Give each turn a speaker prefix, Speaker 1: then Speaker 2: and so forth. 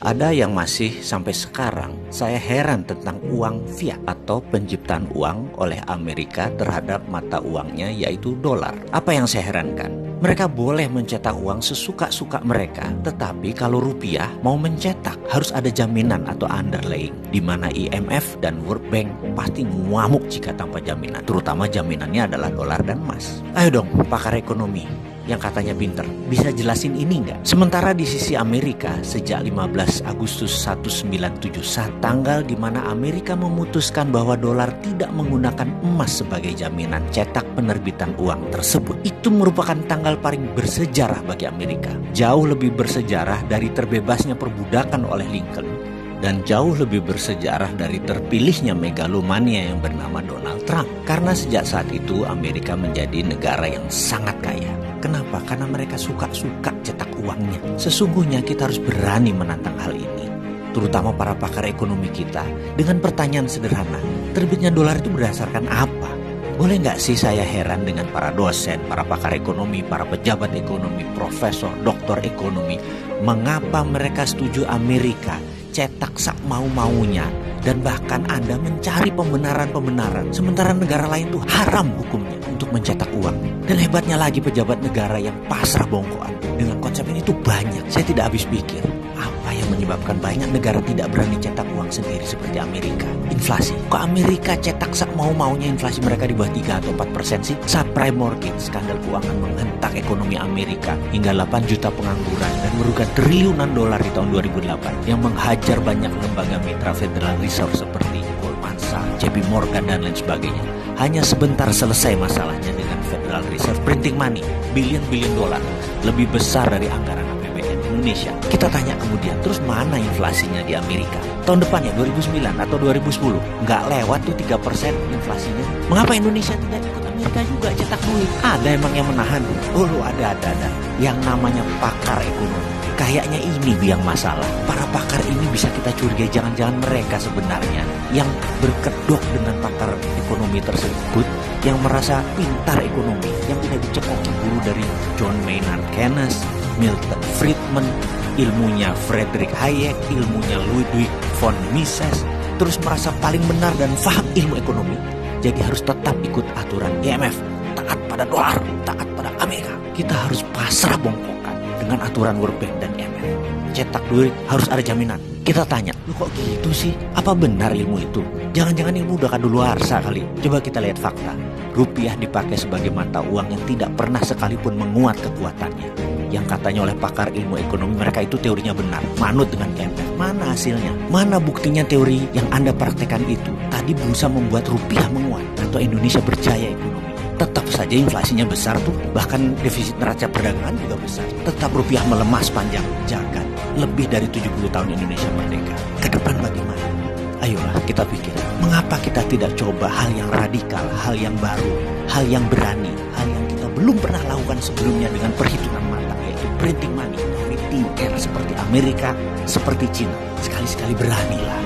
Speaker 1: Ada yang masih sampai sekarang saya heran tentang uang fiat atau penciptaan uang oleh Amerika terhadap mata uangnya yaitu dolar. Apa yang saya herankan? Mereka boleh mencetak uang sesuka-suka mereka, tetapi kalau rupiah mau mencetak harus ada jaminan atau underlying, di mana IMF dan World Bank pasti ngamuk jika tanpa jaminan, terutama jaminannya adalah dolar dan emas. Ayo dong pakar ekonomi yang katanya pinter, bisa jelasin ini nggak? Sementara di sisi Amerika, sejak 15 Agustus 1971, tanggal di mana Amerika memutuskan bahwa dolar tidak menggunakan emas sebagai jaminan cetak penerbitan uang tersebut, itu merupakan tanggal paling bersejarah bagi Amerika. Jauh lebih bersejarah dari terbebasnya perbudakan oleh Lincoln, dan jauh lebih bersejarah dari terpilihnya megalomania yang bernama Donald Trump. Karena sejak saat itu Amerika menjadi negara yang sangat kaya. Kenapa? Karena mereka suka-suka cetak uangnya. Sesungguhnya kita harus berani menantang hal ini, terutama para pakar ekonomi kita, dengan pertanyaan sederhana, terbitnya dolar itu berdasarkan apa? Boleh nggak sih saya heran dengan para dosen, para pakar ekonomi, para pejabat ekonomi, profesor, doktor ekonomi, mengapa mereka setuju Amerika cetak sak mau-maunya, dan bahkan Anda mencari pembenaran-pembenaran, sementara negara lain tuh haram hukumnya untuk mencetak uang. Dan hebatnya lagi pejabat negara yang pasrah bongkoan dengan konsep ini tuh banyak. Saya tidak habis pikir, apa yang menyebabkan banyak negara tidak berani cetak uang sendiri seperti Amerika? Inflasi. Kok Amerika cetak sak mau-maunya, inflasi mereka di bawah 3 atau 4% sih? Subprime mortgage, skandal keuangan menghentak ekonomi Amerika hingga 8 juta pengangguran dan merugikan triliunan dolar di tahun 2008 yang menghajar banyak lembaga mitra Federal Reserve seperti Goldman Sachs, JP Morgan dan lain sebagainya. Hanya sebentar selesai masalahnya dengan Federal Reserve printing money, billion dolar, lebih besar dari anggaran APBN Indonesia. Kita tanya kemudian, terus mana inflasinya di Amerika? Tahun depannya 2009 atau 2010 nggak lewat tuh 3% inflasinya. Mengapa Indonesia tidak ikut Amerika juga cetak duit? Ada emang yang menahan? Oh ada. Yang namanya pakar ekonomi. Kayaknya ini yang masalah. Para pakar ini bisa kita curigai, jangan-jangan mereka sebenarnya yang berkedok dengan pakar ekonomi tersebut, yang merasa pintar ekonomi, yang tidak dicekoki dulu dari John Maynard Keynes, Milton Friedman, ilmunya Friedrich Hayek, ilmunya Ludwig von Mises, terus merasa paling benar dan paham ilmu ekonomi, jadi harus tetap ikut aturan IMF, taat pada dolar, taat pada Amerika. Kita harus pasrah bongkokan dengan aturan World Bank dan IMF. Cetak duit harus ada jaminan. Kita tanya, lu kok gitu sih? Apa benar ilmu itu? Jangan-jangan ilmu udah kadaluarsa kali. Coba kita lihat fakta. Rupiah dipakai sebagai mata uang yang tidak pernah sekalipun menguat kekuatannya. Yang katanya oleh pakar ilmu ekonomi mereka itu teorinya benar, manut dengan IMF. Mana hasilnya? Mana buktinya teori yang Anda praktekkan itu tadi berusaha membuat rupiah menguat atau Indonesia berjaya ekonomi? Tetap saja inflasinya besar tuh, bahkan defisit neraca perdagangan juga besar. Tetap rupiah melemah sepanjang jagat. Lebih dari 70 tahun Indonesia merdeka. Ke depan bagaimana? Ayolah kita pikir, mengapa kita tidak coba hal yang radikal, hal yang baru, hal yang berani, hal yang kita belum pernah lakukan sebelumnya dengan perhitungan matang, yaitu printing money, printing air seperti Amerika, seperti Cina. Sekali-sekali beranilah.